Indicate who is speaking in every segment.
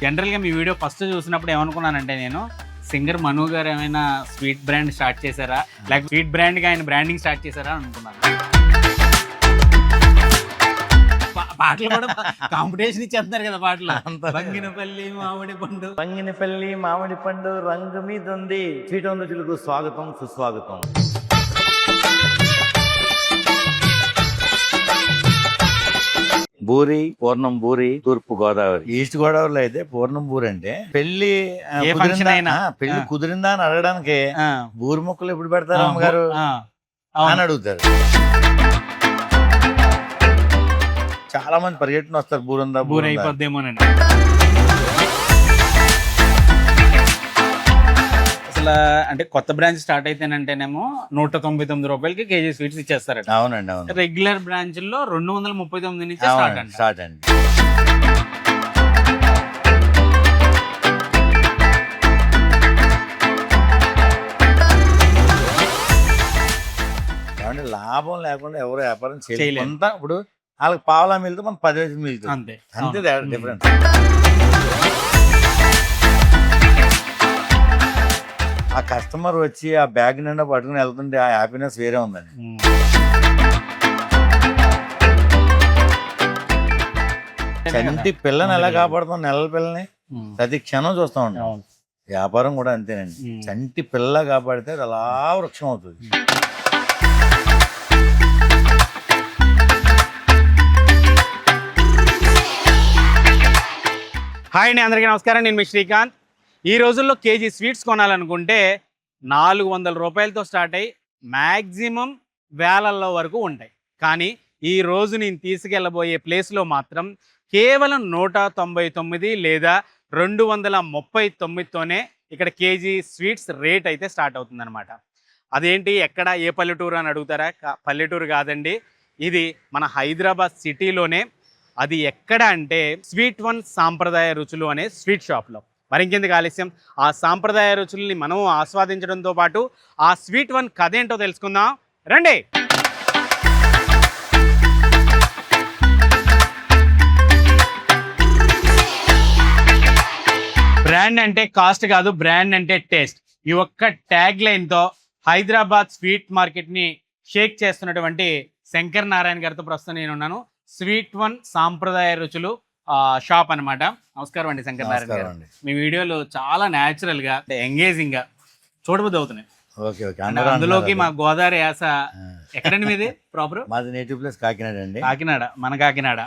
Speaker 1: జనరల్గా మీ video first చూసినప్పుడు ఏమనుకున్నానంటే నేను సింగర్ మను గారు ఏమైనా స్వీట్ బ్రాండ్ స్టార్ట్ చేశారా, లేకపోతే స్వీట్ బ్రాండ్గా ఆయన బ్రాండింగ్ స్టార్ట్ చేశారా అని అనుకున్నాను. పాటలు కూడా కాంపిటీషన్ ఇచ్చేస్తున్నారు కదా పాటలు. బంగినపల్లి మామిడి పండు
Speaker 2: రంగు మీద ఉంది. స్వీట్ వంద రుచులకు స్వాగతం సుస్వాగతం. బూరి పూర్ణం బూరి తూర్పు గోదావరి. ఈస్ట్ గోదావరిలో అయితే పూర్ణం బూరి అంటే పెళ్లి పెళ్లి కుదిరిందా అని అడగడానికి బూరి మొక్కలు ఎప్పుడు పెడతారు అమ్మగారు అని అడుగుతారు. చాలా మంది పరిగెట్టుకుని వస్తారు బూరుందా
Speaker 1: బూరి అయిపోద్దేమోనండి. అసలు అంటే కొత్త బ్రాంచ్ స్టార్ట్ అయితేనంటేనేమో 199 రూపాయలకి కేజీ స్వీట్స్ ఇచ్చేస్తారట.
Speaker 2: అవునండి, అవును.
Speaker 1: రెగ్యులర్ బ్రాంచ్ లో 239 నుంచి స్టార్ట్ అండి.
Speaker 2: లాభం లేకుండా ఎవరు వ్యాపారం చేయలేదు. ఇప్పుడు వాళ్ళకి పావలా మిల్తే మనకు 10 మిల్తుంది. అంతే డిఫరెన్స్. ఆ కస్టమర్ వచ్చి ఆ బ్యాగ్ నిండా పట్టుకుని వెళ్తుంటే ఆ హ్యాపీనెస్ వేరే ఉందండి. చంటి పిల్లని ఎలా కాపాడుతాం, నెలల పిల్లని ప్రతి క్షణం చూస్తూ ఉంటాం. వ్యాపారం కూడా అంతేనండి. చంటి పిల్ల కాపాడితే అది అలా వృక్షం అవుతుంది.
Speaker 1: హాయ్ అండి, అందరికీ నమస్కారం. నేను మీ శ్రీకాంత్. ఈ రోజుల్లో కేజీ స్వీట్స్ కొనాలనుకుంటే 400 రూపాయలతో స్టార్ట్ అయ్యి మ్యాక్సిమం వేలల్లో వరకు ఉంటాయి. కానీ ఈ రోజు నేను తీసుకెళ్ళబోయే ప్లేస్లో మాత్రం కేవలం 199 లేదా 239తోనే ఇక్కడ కేజీ స్వీట్స్ రేట్ అయితే స్టార్ట్ అవుతుందన్నమాట. అదేంటి, ఎక్కడ, ఏ పల్లెటూరు అని అడుగుతారా? పల్లెటూరు కాదండి, ఇది మన హైదరాబాద్ సిటీలోనే. అది ఎక్కడ అంటే స్వీట్ వన్ సాంప్రదాయ రుచులు అనే స్వీట్ షాప్లో. మరి ఇంకెందుకు ఆలస్యం, ఆ సాంప్రదాయ రుచుల్ని మనం ఆస్వాదించడంతో పాటు ఆ స్వీట్ వన్ కథ ఏంటో తెలుసుకుందాం రండి. బ్రాండ్ అంటే కాస్ట్ కాదు, బ్రాండ్ అంటే టేస్ట్. ఈ ఒక్క ట్యాగ్ లైన్తో హైదరాబాద్ స్వీట్ మార్కెట్ని షేక్ చేస్తున్నటువంటి శంకర్ నారాయణ గారితో ప్రస్తుతం నేను ఉన్నాను. స్వీట్ వన్ సాంప్రదాయ రుచులు షాప్ అనమాట. నమస్కారం అండి శంకర్ నారాయణ గారు. మీ వీడియోలు చాలా న్యాచురల్ గా, ఎంగేజింగ్ గా చూడబుద్ధి అవుతున్నాయి. అందులోకి మా గోదావరి యాస. ఎక్కడండి మీది ప్రాపర్?
Speaker 2: మాది నేటివ్ ప్లేస్ కాకినాడ అండి.
Speaker 1: కాకినాడ, మన కాకినాడ.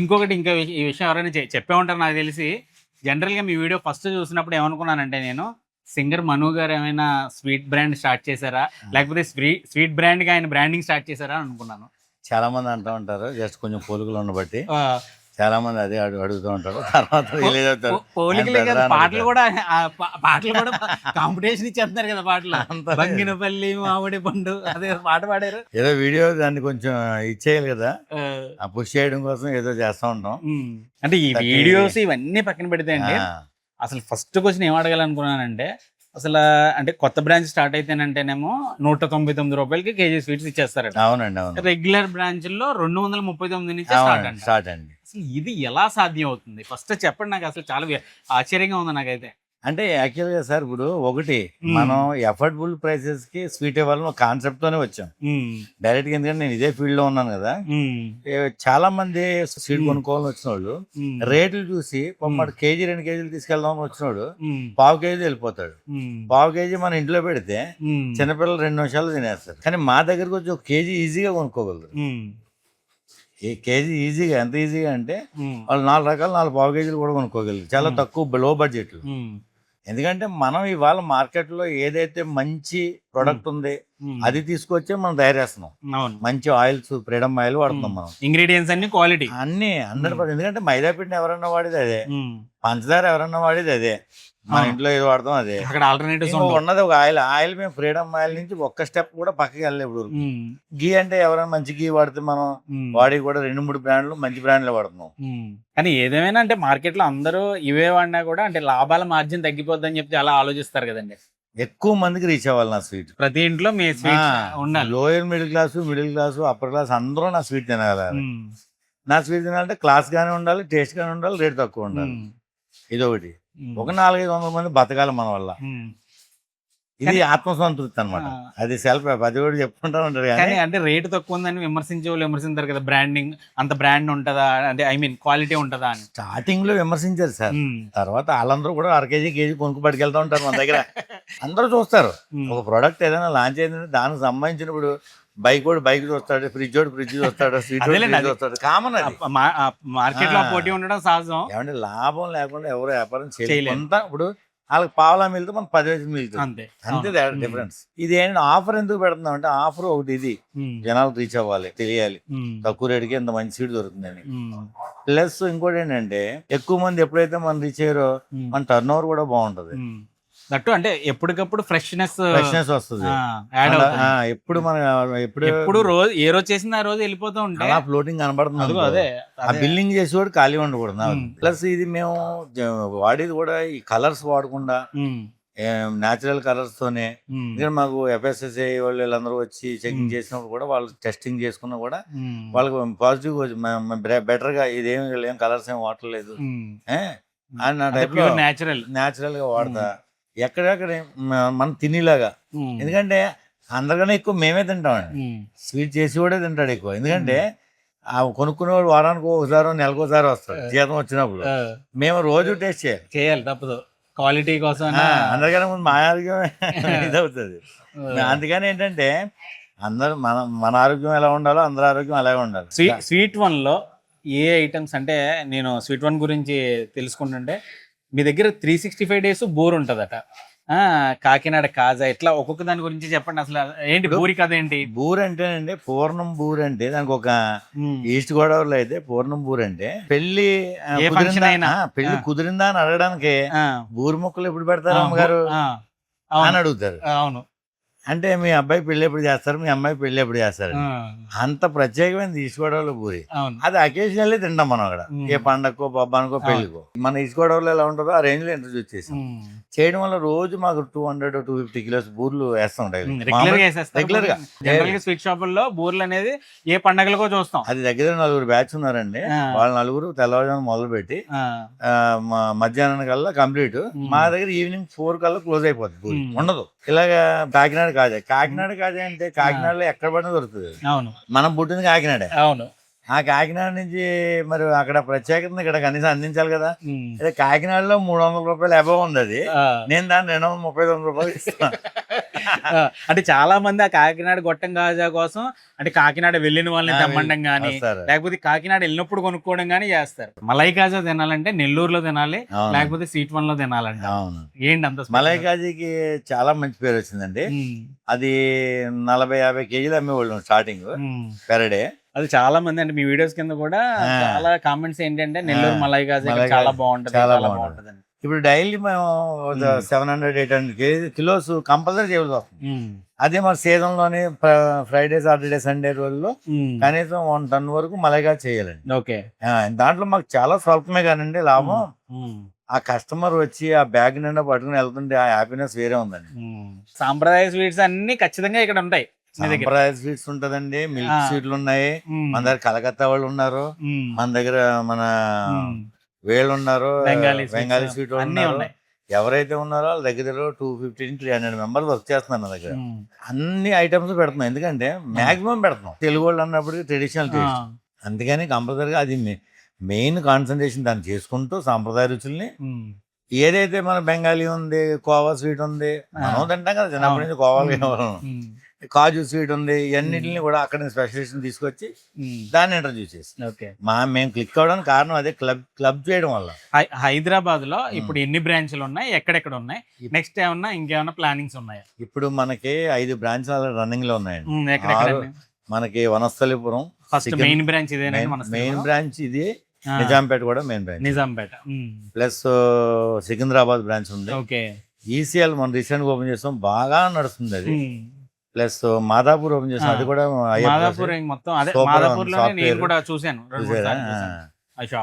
Speaker 1: ఇంకొకటి, ఇంకా ఈ విషయం ఎవరైనా చెప్పే ఉంటారు నాకు తెలిసి. జనరల్ గా మీ వీడియో ఫస్ట్ చూసినప్పుడు ఏమనుకున్నానంటే నేను సింగర్ మను గారు ఏమైనా స్వీట్ బ్రాండ్ స్టార్ట్ చేశారా, లేకపోతే స్వీట్ బ్రాండ్ గా ఆయన బ్రాండింగ్ స్టార్ట్ చేశారా అని అనుకున్నాను.
Speaker 2: చాలా మంది అంటూ ఉంటారు, జస్ట్ కొంచెం పోలికలు ఉండబట్టి చాలా మంది అదే అడుగుతూ ఉంటారు. తర్వాత
Speaker 1: పాటలు కూడా కాంపిటీషన్ ఇచ్చేస్తున్నారు కదా పాటలు. బంగినపల్లి మామిడి పండు అదే పాట పాడారు.
Speaker 2: ఏదో వీడియో దాన్ని కొంచెం ఇచ్చేయాలి కదా, పుష్ చేయడం కోసం ఏదో చేస్తూ ఉంటాం.
Speaker 1: అంటే ఈ వీడియోస్ ఇవన్నీ పక్కన పెడితే అండి, అసలు ఫస్ట్ క్వశ్చన్ ఏం అడగాలనుకున్నానంటే, అసలు అంటే కొత్త బ్రాంచ్ స్టార్ట్ అయితేనంటేనేమో 199 రూపాయలకి కేజీ స్వీట్స్ ఇచ్చేస్తారట.
Speaker 2: అవునండి, అవును.
Speaker 1: రెగ్యులర్ బ్రాంచ్ లో 239 నుంచి స్టార్ట్ అండి. అసలు ఇది ఎలా సాధ్యం అవుతుంది? ఫస్ట్ చెప్పండి నాకు. అసలు చాలా ఆశ్చర్యంగా ఉంది నాకైతే.
Speaker 2: అంటే యాక్చువల్గా సార్, ఇప్పుడు ఒకటి మనం ఎఫర్డబుల్ ప్రైసెస్ కి స్వీట్ ఇవ్వాలని ఒక కాన్సెప్ట్ తోనే వచ్చాం డైరెక్ట్ గా. ఎందుకంటే నేను ఇదే ఫీల్డ్ లో ఉన్నాను కదా. చాలా మంది స్వీట్ కొనుక్కోవాలని వచ్చిన వాళ్ళు రేట్లు చూసి కేజీ 2 కేజీలు తీసుకెళ్దామని వచ్చినోడు పావు కేజీ వెళ్ళిపోతాడు. పావు కేజీ మన ఇంట్లో పెడితే చిన్నపిల్లలు 2 నిమిషాలు తినేస్తారు. కానీ మా దగ్గరకు వచ్చి 1 కేజీ ఈజీగా కొనుక్కోగలరు. ఈ కేజీ ఈజీగా, ఎంత ఈజీగా అంటే వాళ్ళు 4 రకాలు 4 పావు కేజీలు కూడా కొనుక్కోగలరు చాలా తక్కువ, లో బడ్జెట్. ఎందుకంటే మనం ఇవాళ మార్కెట్లో ఏదైతే మంచి ప్రొడక్ట్ ఉంది అది తీసుకొచ్చే మనం తయారు చేస్తున్నాం. మంచి ఆయిల్స్, ఫ్రీడమ్ ఆయిల్ వాడుతున్నాం మనం.
Speaker 1: ఇంగ్రీడియంట్స్ అన్ని క్వాలిటీ,
Speaker 2: అన్ని 100%. ఎందుకంటే మైదా పిండి ఎవరన్నా వాడేది అదే, పంచదార ఎవరన్నా వాడేది అదే, మన ఇంట్లో ఏది వాడతాం అదే.
Speaker 1: అక్కడ ఆల్టర్నేటివ్స్
Speaker 2: ఉన్నది ఒక ఆయిల్ మేము ఫ్రీడమ్ ఆయిల్ నుంచి ఒక్క స్టెప్ కూడా పక్కకి వెళ్ళలేదు. ఇప్పుడు గీ అంటే ఎవరైనా మంచి గీ వాడితే మనం వాడి కూడా 2-3 బ్రాండ్లు మంచి బ్రాండ్లు వాడుతున్నాం.
Speaker 1: కానీ ఏదేమైనా అంటే మార్కెట్ లో అందరూ ఇవే వాడినా కూడా అంటే లాభాల మార్జిన్ తగ్గిపోద్ది అని చెప్పి అలా ఆలోచిస్తారు కదండి.
Speaker 2: ఎక్కువ మందికి రీచ్ అవ్వాలి నా స్వీట్.
Speaker 1: ప్రతి ఇంట్లో మీ స్వీట్ ఉండాలి.
Speaker 2: Lower middle class, upper class అందరూ నా స్వీట్ తినాలి. నా స్వీట్ తినాలంటే క్లాస్ గానే ఉండాలి, టేస్ట్ గానే ఉండాలి, రేట్ తక్కువ ఉండాలి. ఇదొకటి. ఒక 400-500 మంది బతకాలి మన వల్ల. ఇది ఆత్మసంతృప్తి అనమాట. అది సెల్ఫ్ అది కూడా చెప్పుకుంటా ఉంటారు కానీ
Speaker 1: కానీ అంటే రేటు తక్కువ ఉందని విమర్శించే వాళ్ళు విమర్శించారు కదా, బ్రాండింగ్ అంత బ్రాండ్ ఉంటుందా అంటే ఐ మీన్ క్వాలిటీ ఉంటుందా అని.
Speaker 2: స్టార్టింగ్ లో విమర్శించారు సార్. తర్వాత వాళ్ళందరూ కూడా అర కేజీ కొనుక్కు పట్టుకెళ్తా ఉంటారు మన దగ్గర. అందరూ చూస్తారు ఒక ప్రోడక్ట్ ఏదైనా లాంచ్ అయిందంటే దానికి సంబంధించినప్పుడు బైక్ చూస్తాడు, ఫ్రిడ్జ్ చూస్తాడు, స్వీట్ చూస్తాడు. కామన్ అది.
Speaker 1: మార్కెట్ లో పోటీ ఉండడం సహజం.
Speaker 2: ఏమంటే లాభం లేకుండా ఎవరు వ్యాపారం చేయలేకుండా ఇప్పుడు వాళ్ళకి పావులా మిగిలితే మనకు 10 మిగులుతుంది. అంతే డిఫరెన్స్. ఇది ఏంటంటే ఆఫర్ ఎందుకు పెడుతున్నాం అంటే ఆఫర్ ఒకటి ఇది జనాలు రీచ్ అవ్వాలి, తెలియాలి తక్కువ రేటుకి ఇంత మంచి సీట్ దొరుకుతుందని. ప్లస్ ఇంకోటి ఏంటంటే ఎక్కువ మంది ఎప్పుడైతే మనం రీచ్ అయ్యారో మన టర్న్ ఓవర్ కూడా బాగుంటది.
Speaker 1: దట్టు అంటే ఎప్పటికప్పుడు ఫ్రెష్నెస్
Speaker 2: వస్తుంది. ఎప్పుడు
Speaker 1: రోజు ఏ రోజు చేసింది ఆ రోజు వెళ్ళిపోతూ ఉంటాయి.
Speaker 2: అలా ఫ్లోటింగ్ కనబడుతుంది. అదే ఆ బిల్లింగ్ చేసేవాడు ఖాళీ ఉండకూడదు. ప్లస్ ఇది మేము వాడేది కూడా ఈ కలర్స్ వాడకుండా న్యాచురల్ కలర్స్ తోనే. ఎందుకంటే మాకు FSSAI వాళ్ళు వీళ్ళందరూ వచ్చి చెకింగ్ చేసినప్పుడు కూడా వాళ్ళు టెస్టింగ్ చేసుకున్నా కూడా వాళ్ళకి పాజిటివ్ బెటర్ గా ఇదేం కలర్స్ ఏం వాడలేదు అని నా టైప్ లో న్యాచురల్ గా వాడతా. ఎక్కడెక్కడ మనం తినేలాగా. ఎందుకంటే అందరికన్నా ఎక్కువ మేమే తింటామండి. స్వీట్ చేసి కూడా తింటాడు ఎక్కువ. ఎందుకంటే ఆ కొనుక్కునేవాడు వారానికి ఒకసారి నెలకోసారి వస్తాడు జీతం వచ్చినప్పుడు. మేము రోజు టేస్ట్
Speaker 1: చేయాలి తప్పదు క్వాలిటీ కోసం.
Speaker 2: అందరికన్నా ముందు మా ఆరోగ్యం ఇదవుతుంది. అందుకని ఏంటంటే అందరూ మన ఆరోగ్యం ఎలా ఉండాలో అందరి ఆరోగ్యం అలాగే ఉండాలి.
Speaker 1: స్వీట్ వన్ లో ఏ ఐటమ్స్ అంటే నేను స్వీట్ వన్ గురించి తెలుసుకుంటుంటే మీ దగ్గర 365 days బోర్ ఉంటదట. కాకినాడ కాజా ఇట్లా ఒక్కొక్క దాని గురించి చెప్పండి. అసలు ఏంటి బూరి కథ ఏంటి?
Speaker 2: బూర్ అంటేనండి పూర్ణం బూర్ అంటే దానికి ఒక ఈస్ట్ గోదావరిలో అయితే పూర్ణం బూర్ అంటే పెళ్లి కుదిరిందా అని అడగడానికి బూరి మొక్కలు ఎప్పుడు పెడతారు అమ్మగారు అని అడుగుతారు.
Speaker 1: అవును.
Speaker 2: అంటే మీ అబ్బాయి పెళ్లి ఎప్పుడు చేస్తారు, మీ అమ్మాయి పెళ్లి ఎప్పుడు చేస్తారు. అంత ప్రత్యేకమైన ఈస్ట్ గోదావరిలో బూరి. అది అకేషనల్లీ తింటాం మనం అక్కడ. ఏ పండగకో పబ్బానికో పెళ్లికో. మన ఈస్ట్ గోదావరిలో ఎలా ఉంటుందో ఆ రేంజ్ లో ఇంట్రడ్యూస్ చేసాం. చేయడం వల్ల రోజు మాకు 200-250 kilos బూర్లు వేస్తాం రెగ్యులర్ గా.
Speaker 1: స్వీట్ షాపుల్లో బూర్లు అనేది ఏ పండగలకో చూస్తాం.
Speaker 2: అది దగ్గర 4 బ్యాచ్ ఉన్నారండి. వాళ్ళ 4 తెల్లవారుజాము మొదలు పెట్టి మధ్యాహ్నం కల్లా కంప్లీట్. మా దగ్గర ఈవినింగ్ 4 కల్లా క్లోజ్ అయిపోతుంది. బూరి ఉండదు. ఇలాగా కాకినాడ కాజా అంటే కాకినాడలో ఎక్కడ పడినా దొరుకుతుంది.
Speaker 1: అవును.
Speaker 2: మనం పుట్టింది కాకినాడ.
Speaker 1: అవును.
Speaker 2: ఆ కాకినాడ నుంచి మరి అక్కడ ప్రత్యేకత ఇక్కడ కనీసం అందించాలి కదా. అదే కాకినాడలో 300 రూపాయలు అబవ్ ఉంది. అది నేను దాన్ని 239 రూపాయలు ఇస్తాను.
Speaker 1: అంటే చాలా మంది ఆ కాకినాడ గొట్టం కాజా కోసం అంటే కాకినాడ వెళ్ళిన వాళ్ళని తెమ్మండం గానీ లేకపోతే కాకినాడ వెళ్ళినప్పుడు కొనుక్కోవడం గానీ చేస్తారు. మలై కాజా తినాలంటే నెల్లూరులో తినాలి, లేకపోతే స్వీట్ వన్ లో తినాలంటే. ఏంటి అంత?
Speaker 2: మలై కాజాకి చాలా మంచి పేరు వచ్చిందండి. అది 40-50 కేజీలు అమ్మేవాళ్ళు స్టార్టింగ్ పెర్ డే.
Speaker 1: అది చాలా మంది అంటే మీ వీడియోస్ కింద కూడా చాలా కామెంట్స్ ఏంటంటే నెల్లూరు మలై కాజా చాలా బాగుంటది, చాలా బాగుంటది.
Speaker 2: ఇప్పుడు డైలీ మేము 700-800 కిలోస్ కంపల్సరీ చేయవలసి వస్తుంది. అదే మన సీజన్ లోని ఫ్రైడే, సాటర్డే, సండే రోజుల్లో కనీసం 1 ton వరకు మలైగా చేయాలండి.
Speaker 1: ఓకే.
Speaker 2: దాంట్లో మాకు చాలా స్వల్పమే కానండి లాభం. ఆ కస్టమర్ వచ్చి ఆ బ్యాగ్ నిండా పట్టుకుని వెళ్తుంటే ఆ హ్యాపీనెస్ వేరే ఉందండి.
Speaker 1: సాంప్రదాయ స్వీట్స్ అన్ని ఖచ్చితంగా ఇక్కడ ఉంటాయి.
Speaker 2: సాంప్రదాయ స్వీట్స్ ఉంటదండి, మిల్క్ స్వీట్లు ఉన్నాయి. మన దగ్గర కలకత్తా వాళ్ళు ఉన్నారు, మన దగ్గర మన వేళ్ళు ఉన్నారు, బెంగాలీ స్వీట్ ఉన్నారు. ఎవరైతే ఉన్నారో వాళ్ళ దగ్గర 250-300 మెంబర్స్ వర్క్ చేస్తున్నారు నా దగ్గర. అన్ని ఐటమ్స్ పెడుతున్నాం. ఎందుకంటే మాక్సిమం పెడుతున్నాం. తెలుగు వాళ్ళు అన్నప్పుడు ట్రెడిషనల్ టేస్ట్. అందుకని కంపల్సరీగా అది మెయిన్ కాన్సన్ట్రేషన్ దాన్ని చేసుకుంటూ సాంప్రదాయ రుచుల్ని ఏదైతే మన బెంగాలీ ఉంది, కోవా స్వీట్ ఉంది, మనం తింటాం కదా చిన్నప్పటి నుంచి కోవా, కాజు స్వీట్ ఉంది, ఇవన్నిటిని కూడా అక్కడ స్పెషలిస్ట్ తీసుకొచ్చి దాన్ని ఇంట్రడ్యూస్ చేసి మేము క్లిక్ అవడానికి కారణం అదే క్లబ్ చేయడం వల్ల.
Speaker 1: హైదరాబాద్ లో ఇప్పుడు ఎన్ని బ్రాంచ్లు ఉన్నాయి, ఎక్కడెక్కడ ఉన్నాయి, నెక్స్ట్ ఏమన్నా ఇంకేమన్నా ప్లానింగ్స్ ఉన్నాయా?
Speaker 2: ఇప్పుడు మనకి 5 బ్రాంచ్లు రన్నింగ్ లో ఉన్నాయండి. మనకి Vanasthalipuram
Speaker 1: main branch,
Speaker 2: main branch ఇది. నిజాంపేట కూడా main branch,
Speaker 1: Nizampet. Plus
Speaker 2: Secunderabad branch ఉంది. ఈసీఎల్ మనం రీసెంట్ గా ఓపెన్ చేస్తాం, బాగా నడుస్తుంది అది. ప్లస్ మాదాపూర్ ఓపెన్ చేస్తాం, అది కూడా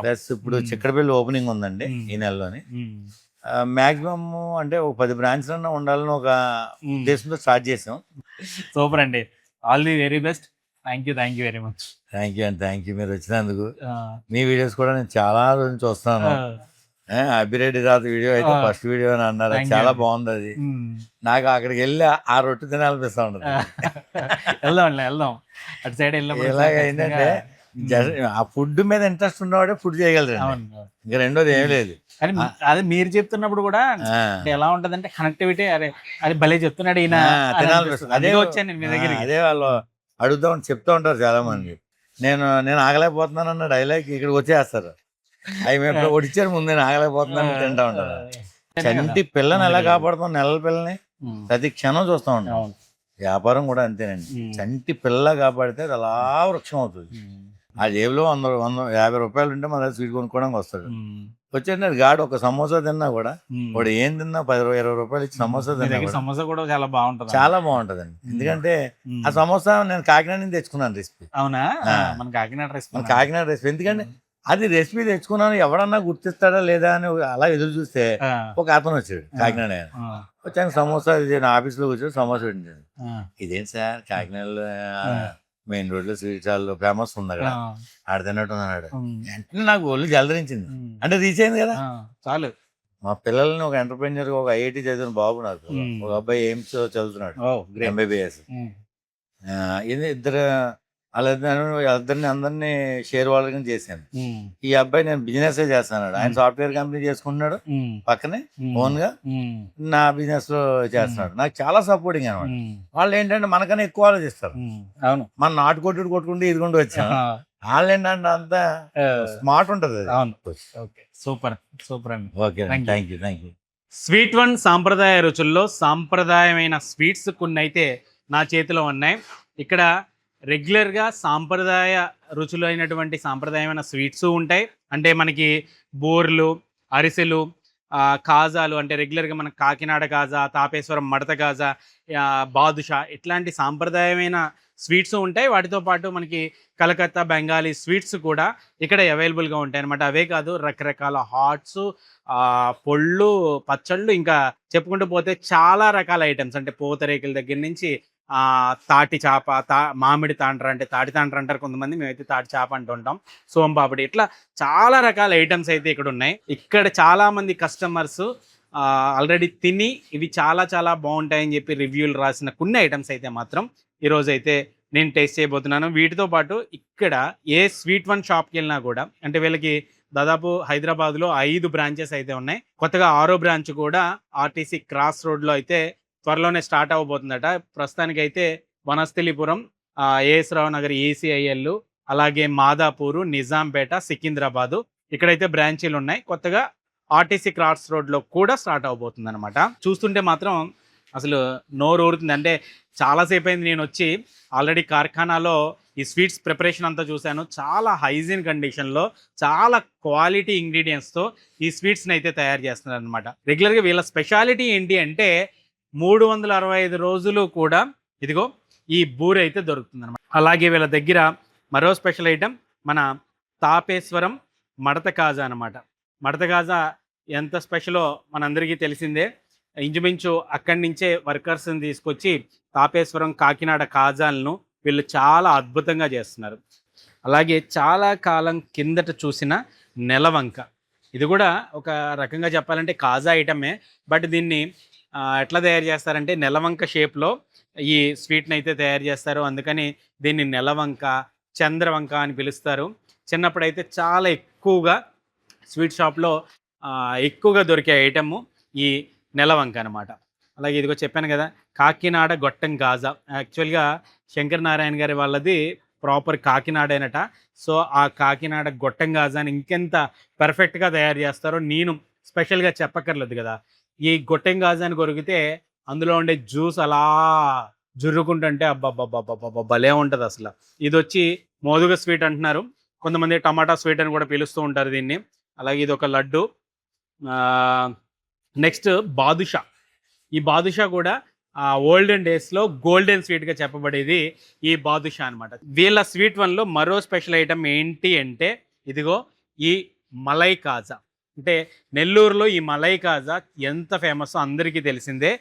Speaker 2: ప్లస్ ఇప్పుడు చిక్కడపల్లి ఓపెనింగ్ ఉందండి ఈ నెలలోని. మాక్సిమం అంటే ఒక 10 బ్రాంచ్లన్నా ఉండాలని ఒక ఉద్దేశంతో స్టార్ట్ చేసాం.
Speaker 1: సూపర్ అండి, all the very best. Thank you very much.
Speaker 2: Thank you మీరు వచ్చినందుకు. మీ వీడియోస్ కూడా నేను చాలా రోజు చూస్తాను. అభిరెడ్డి తాత వీడియో అయితే ఫస్ట్ వీడియో అని అన్నారు,
Speaker 1: Thank
Speaker 2: చాలా
Speaker 1: you.
Speaker 2: బాగుంది అది. నాకు అక్కడికి వెళ్ళి ఆ రొట్టె తినాలనిపిస్తా ఉండదు.
Speaker 1: వెళ్దాం అటు సైడ్
Speaker 2: ఇలాగ ఏంటంటే ఆ ఫుడ్ మీద ఇంట్రెస్ట్ ఉన్నవాడే ఫుడ్ చేయగలరు, ఇంకా రెండోది ఏం లేదు.
Speaker 1: కానీ అదే మీరు చెప్తున్నప్పుడు కూడా అంటే ఎలా ఉంటదంటే కనెక్టివిటీ, అరే అది భలే చెప్తున్నాడు ఈయన
Speaker 2: తినాలనిపిస్తుంది.
Speaker 1: అదే వచ్చాను నేను మీ దగ్గరికి.
Speaker 2: అదే వాళ్ళు అడుగుదామని చెప్తా ఉంటారు చాలా మంది. నేను ఆగలేకపోతున్నాను అన్న డైలాగ్ ఇక్కడికి వచ్చేస్తారు. అవి మేము ఇప్పుడు ఒడిచారు ముందు, నేను ఆగలేకపోతున్నాను తింటా ఉంటారు. చంటి పిల్లని ఎలా కాపాడుతాం, నెలల పిల్లని ప్రతి క్షణం చూస్తూ ఉంటాం. వ్యాపారం కూడా అంతేనండి. చంటి పిల్ల కాపాడితే అది అలా వృక్షం అవుతుంది. ఆ జేబులో 150 రూపాయలు ఉంటే మన స్వీట్ కొనుక్కోవడానికి వస్తాడు. వచ్చేది గాడు ఒక సమోసా తిన్నా కూడా, వాడు ఏం తిన్నా 10-20 రూపాయలు ఇచ్చి సమోసా తిన్నా
Speaker 1: సమోసా కూడా చాలా బాగుంటుంది,
Speaker 2: చాలా బాగుంటదండి. ఎందుకంటే ఆ సమోసా నేను కాకినాడ నుంచి తెచ్చుకున్నాను రెసిపీ.
Speaker 1: అవునా? మన కాకినాడ
Speaker 2: రెసిపీ ఎందుకంటే అది రెసిపీ తెచ్చుకున్నాను, ఎవడన్నా గుర్తిస్తాడా లేదా అని అలా ఎదురు చూస్తే ఒక అతను వచ్చాడు కాకినాడ. వచ్చాక సమోసా నా ఆఫీస్లో కూర్చొని సమోసా పెట్టించాడు. ఇదేంటి సార్ కాకినాడలో మెయిన్ రోడ్ లో స్వీట్ చాలా ఫేమస్ ఉంది అక్కడ, ఆడ తిన్నట్టు అన్నాడు. వెంటనే నాకు ఒళ్ళు జలదరించింది, అంటే రీచ్ అయింది కదా
Speaker 1: చాలు.
Speaker 2: మా పిల్లల్ని ఒక ఎంటర్ప్రెన్యూర్, ఒక ఐఐటి చదివిన బాబు నాకు, ఒక అబ్బాయి ఎయిమ్స్ చదువుతున్నాడు MBBS. ఇద్దరు అందరినీ షేర్ వాళ్ళకి చేశాను. ఈ అబ్బాయి నేను బిజినెస్ చేస్తాను, ఆయన సాఫ్ట్వేర్ కంపెనీ చేసుకుంటున్నాడు పక్కనే ఓన్ గా, నా బిజినెస్ లో చేస్తున్నాడు. నాకు చాలా సపోర్టింగ్ అనమాట. వాళ్ళు ఏంటంటే మనకన్నా ఎక్కువ ఆలోచిస్తారు.
Speaker 1: అవును,
Speaker 2: మన నాటు కొట్టుకుంటూ ఇదిగుంటూ వచ్చాం. వాళ్ళు ఏంటంటే అంతా స్మార్ట్ ఉంటది.
Speaker 1: సూపర్ సూపర్ అండి.
Speaker 2: Okay, thank you.
Speaker 1: Sweet one సాంప్రదాయ రుచుల్లో సాంప్రదాయమైన స్వీట్స్ కొన్ని అయితే నా చేతిలో ఉన్నాయి. ఇక్కడ రెగ్యులర్గా సాంప్రదాయ రుచులు అయినటువంటి సాంప్రదాయమైన స్వీట్స్ ఉంటాయి. అంటే మనకి బూర్లు, అరిసెలు, కాజాలు, అంటే రెగ్యులర్గా మనకు కాకినాడ కాజా, తాపేశ్వరం మడత కాజా, బాదుషా, ఇట్లాంటి సాంప్రదాయమైన స్వీట్స్ ఉంటాయి. వాటితో పాటు మనకి కలకత్తా బెంగాలీ స్వీట్స్ కూడా ఇక్కడ అవైలబుల్గా ఉంటాయి అన్నమాట. అవే కాదు, రకరకాల హాట్స్, పొళ్ళు, పచ్చళ్ళు, ఇంకా చెప్పుకుంటూ పోతే చాలా రకాల ఐటమ్స్, అంటే పూతరేకుల దగ్గర నుంచి తాటి చేప, మామిడి తాండ్ర, అంటే తాటి తాండ్ర అంటారు కొంతమంది, మేమైతే తాటి చేప అంటుంటాం, సోంపాపిడి, ఇట్లా చాలా రకాల ఐటమ్స్ అయితే ఇక్కడ ఉన్నాయి. ఇక్కడ చాలా మంది కస్టమర్స్ ఆల్రెడీ తిని ఇవి చాలా చాలా బాగుంటాయని చెప్పి రివ్యూలు రాసిన కొన్ని ఐటమ్స్ అయితే మాత్రం ఈరోజు అయితే నేను టేస్ట్ చేయబోతున్నాను. వీటితో పాటు ఇక్కడ ఏ స్వీట్ వన్ షాప్కి వెళ్ళినా కూడా, అంటే వీళ్ళకి దాదాపు హైదరాబాద్లో 5 బ్రాంచెస్ అయితే ఉన్నాయి. కొత్తగా 6వ బ్రాంచ్ కూడా ఆర్టీసీ క్రాస్ రోడ్లో అయితే త్వరలోనే స్టార్ట్ అవ్వబోతుందట. ప్రస్తుతానికి అయితే వనస్థలిపురం, ఏఎస్ రావు నగర్, ECIL, అలాగే మాదాపూరు, నిజాంపేట, సికింద్రాబాదు, ఇక్కడైతే బ్రాంచీలు ఉన్నాయి. కొత్తగా ఆర్టీసీ క్రాస్ రోడ్లో కూడా స్టార్ట్ అవబోతుంది అనమాట. చూస్తుంటే మాత్రం అసలు నోరు ఊరుతుంది. అంటే చాలాసేపు అయింది నేను వచ్చి, ఆల్రెడీ కార్ఖానాలో ఈ స్వీట్స్ ప్రిపరేషన్ అంతా చూశాను. చాలా హైజీన్ కండిషన్లో, చాలా క్వాలిటీ ఇంగ్రీడియంట్స్తో ఈ స్వీట్స్ని అయితే తయారు చేస్తున్నారు అనమాట. రెగ్యులర్గా వీళ్ళ స్పెషాలిటీ ఏంటి అంటే 365 రోజులు కూడా ఇదిగో ఈ బూరె అయితే దొరుకుతుంది అనమాట. అలాగే వీళ్ళ దగ్గర మరో స్పెషల్ ఐటెం మన తాపేశ్వరం మడత కాజా అనమాట. మడత కాజా ఎంత స్పెషలో మనందరికీ తెలిసిందే. ఇంచుమించు అక్కడి నుంచే వర్కర్స్ని తీసుకొచ్చి తాపేశ్వరం, కాకినాడ కాజాలను వీళ్ళు చాలా అద్భుతంగా చేస్తున్నారు. అలాగే చాలా కాలం కిందట చూసిన నెలవంక, ఇది కూడా ఒక రకంగా చెప్పాలంటే కాజా ఐటమే, బట్ దీన్ని ఎట్లా తయారు చేస్తారంటే నెలవంక షేప్లో ఈ స్వీట్ని అయితే తయారు చేస్తారు. అందుకని దీన్ని నెలవంక, చంద్రవంక అని పిలుస్తారు. చిన్నప్పుడైతే చాలా ఎక్కువగా స్వీట్ షాప్లో ఎక్కువగా దొరికే ఐటము ఈ నెలవంక అనమాట. అలాగే ఇదిగో చెప్పాను కదా, కాకినాడ గొట్టం కాజా. యాక్చువల్గా శంకర్ నారాయణ గారి వాళ్ళది ప్రాపర్ కాకినాడేనట. సో ఆ కాకినాడ గొట్టం కాజాని ఇంకెంత పర్ఫెక్ట్గా తయారు చేస్తారో నేను స్పెషల్గా చెప్పక్కర్లేదు కదా. ఈ గొట్టం కాజాని కొరికితే అందులో ఉండే జ్యూస్ అలా జుర్రుకుంటుంటే అబ్బబ్బబ్బబ్బబ్బ భలే ఉంటుంది అసలు. ఇది వచ్చి మోదుగ స్వీట్ అంటున్నారు, కొంతమంది టమాటా స్వీట్ అని కూడా పిలుస్తూ ఉంటారు దీన్ని. అలాగే ఇది ఒక లడ్డు. నెక్స్ట్ బాదుషా. ఈ బాదుషా కూడా ఓల్డెన్ డేస్లో గోల్డెన్ స్వీట్గా చెప్పబడేది ఈ బాదుషా అనమాట. వీళ్ళ స్వీట్ వన్లో మరో స్పెషల్ ఐటమ్ ఏంటి అంటే ఇదిగో ఈ మలై కాజా. అంటే నెల్లూరులో ఈ మలై కాజా ఎంత ఫేమస్ అందరికీ తెలిసిందే.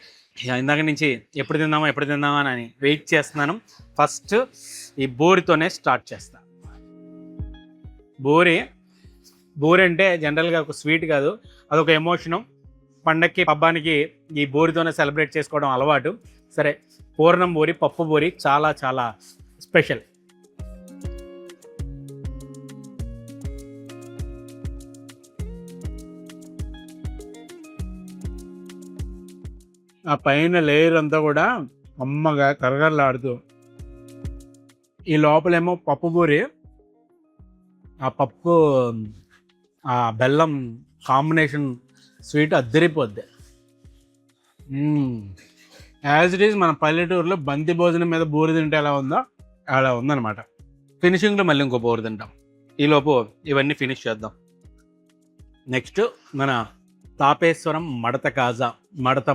Speaker 1: ఇందాక నుంచి ఎప్పుడు తిందామా అని వెయిట్ చేస్తున్నాను. ఫస్ట్ ఈ బూరితోనే స్టార్ట్ చేస్తాను. బూరి బూరి అంటే జనరల్గా ఒక స్వీట్ కాదు, అదొక ఎమోషను. పండక్కి పబ్బానికి ఈ బూరితోనే సెలబ్రేట్ చేసుకోవడం అలవాటు. సరే, పూర్ణం బూరి, పప్పు బూరి చాలా చాలా స్పెషల్. ఆ పైన లేయర్ అంతా కూడా అమ్మగా కరగరలాడుతూ, ఈ లోపలేమో పప్పు బూరి, ఆ పప్పు ఆ బెల్లం కాంబినేషన్ స్వీట్ అద్దరిపోద్ది. యాజ్ ఇట్ ఈజ్ మన పల్లెటూరులో బంతి భోజనం మీద బూరి తింటే ఎలా ఉందో అలా ఉందన్నమాట. ఫినిషింగ్లో మళ్ళీ ఇంకో బూరి తింటాం. ఈలోపు ఇవన్నీ ఫినిష్ చేద్దాం. నెక్స్ట్ మన తాపేశ్వరం మడత కాజా,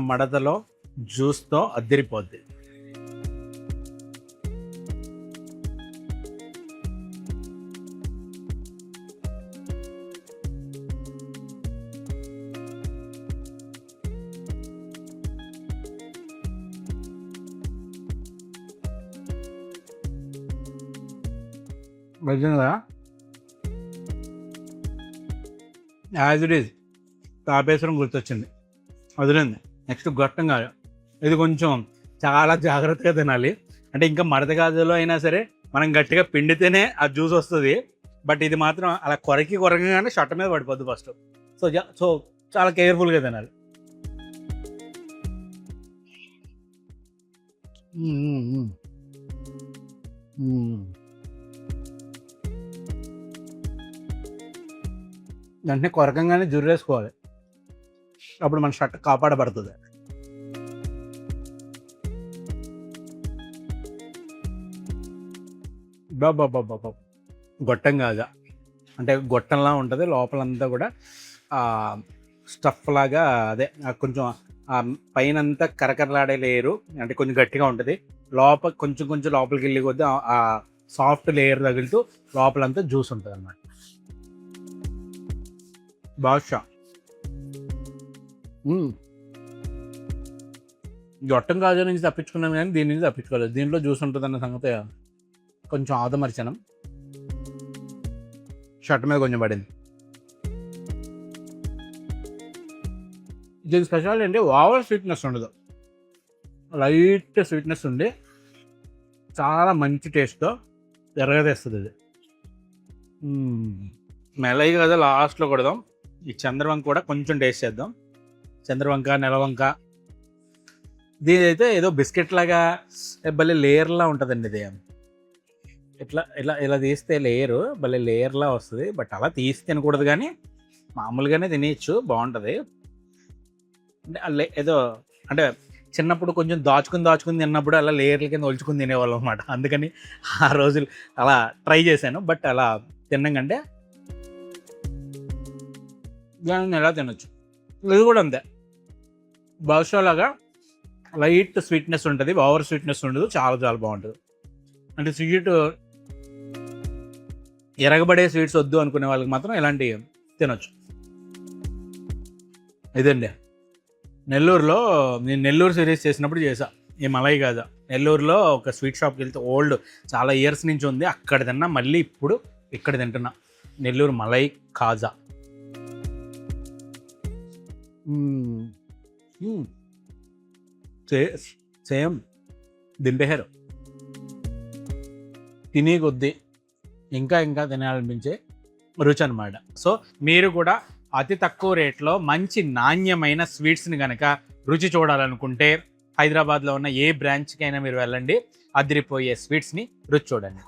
Speaker 1: మడతలో జ్యూస్తో అద్దరిపోద్ది. నిజంగా యాజ్ ఇట్ ఈజ్ తాపేశ్వరం గుర్తొచ్చింది, వదిలింది. నెక్స్ట్ గొట్టం కాదు, ఇది కొంచెం చాలా జాగ్రత్తగా తినాలి. అంటే ఇంకా మడత గాజులో అయినా సరే మనం గట్టిగా పిండితేనే ఆ జ్యూస్ వస్తుంది. బట్ ఇది మాత్రం అలా కొరకగానే షట్ట మీద పడిపోద్ది ఫస్ట్. సో చాలా కేర్ఫుల్గా తినాలి. వెంటనే కొరకంగానే జుర్రేసుకోవాలి, అప్పుడు మన షర్ట్ కాపాడబడుతుంది. బాబా గొట్టం కాజా అంటే గొట్టంలా ఉంటుంది, లోపలంతా కూడా స్టఫ్ లాగా, అదే కొంచెం పైనంతా కరకరలాడే లేయరు, అంటే కొంచెం గట్టిగా ఉంటుంది. కొంచెం లోపలికి వెళ్ళి కొద్దీ ఆ సాఫ్ట్ లేయర్ తగులుతూ లోపలంతా జ్యూస్ ఉంటుంది అన్నమాట. బాదుషా గొట్టం కాజా నుంచి తప్పించుకున్నాను, కానీ దీని నుంచి తప్పించుకోలేదు. దీంట్లో జ్యూస్ ఉంటుందన్న సంగతి కొంచెం ఆదమర్చనం. షర్ట్ మీద కొంచెం పడింది. దీని స్పెషాలిటీ అంటే ఓవర్ స్వీట్నెస్ ఉండదు, లైట్ స్వీట్నెస్ ఉండి చాలా మంచి టేస్ట్తో ఎర్రగా తెస్తుంది. ఇది మెల్లగా కదా లాస్ట్లో కొడదాం. ఈ చంద్రవంక కూడా కొంచెం టేస్ట్ చేద్దాం. చంద్రవంక, నెలవంక, దీని అయితే ఏదో బిస్కెట్ లాగా భలే లేయర్లా ఉంటుందండి. ఇది ఇలా తీస్తే లేయరు భలే లేయర్లా వస్తుంది. బట్ అలా తీసి తినకూడదు, కానీ మామూలుగానే తినేయచ్చు, బాగుంటుంది. అంటే ఏదో అంటే చిన్నప్పుడు కొంచెం దాచుకుని తిన్నప్పుడు అలా లేయర్ల కింద ఒలుచుకుని తినేవాళ్ళం అనమాట. అందుకని ఆ రోజులు అలా ట్రై చేశాను. బట్ అలా తిన్నాం కంటే దాన్ని ఎలా తినొచ్చు. ఇది కూడా అంతే, బాదుషా లాగా లైట్ స్వీట్నెస్ ఉంటుంది, ఓవర్ స్వీట్నెస్ ఉండదు, చాలా చాలా బాగుంటుంది. అంటే స్వీట్ ఎరగబడే స్వీట్స్ వద్దు అనుకునే వాళ్ళకి మాత్రం ఇలాంటివి తినొచ్చు. ఇదండి నెల్లూరులో నేను నెల్లూరు సిరీస్ చేసినప్పుడు చేసా ఈ మలై కాజా. నెల్లూరులో ఒక స్వీట్ షాప్కి వెళ్తే ఓల్డ్ చాలా ఇయర్స్ నుంచి ఉంది, అక్కడ తిన్నా. మళ్ళీ ఇప్పుడు ఇక్కడ తింటున్నా, నెల్లూరు మలై కాజా. సేమ్ దింపేశారు, తినే కొద్దీ ఇంకా తినాలనిపించే రుచి అనమాట. సో మీరు కూడా అతి తక్కువ రేట్లో మంచి నాణ్యమైన స్వీట్స్ని కనుక రుచి చూడాలనుకుంటే హైదరాబాద్లో ఉన్న ఏ బ్రాంచ్కైనా మీరు వెళ్ళండి, అదిరిపోయే స్వీట్స్ని రుచి చూడండి.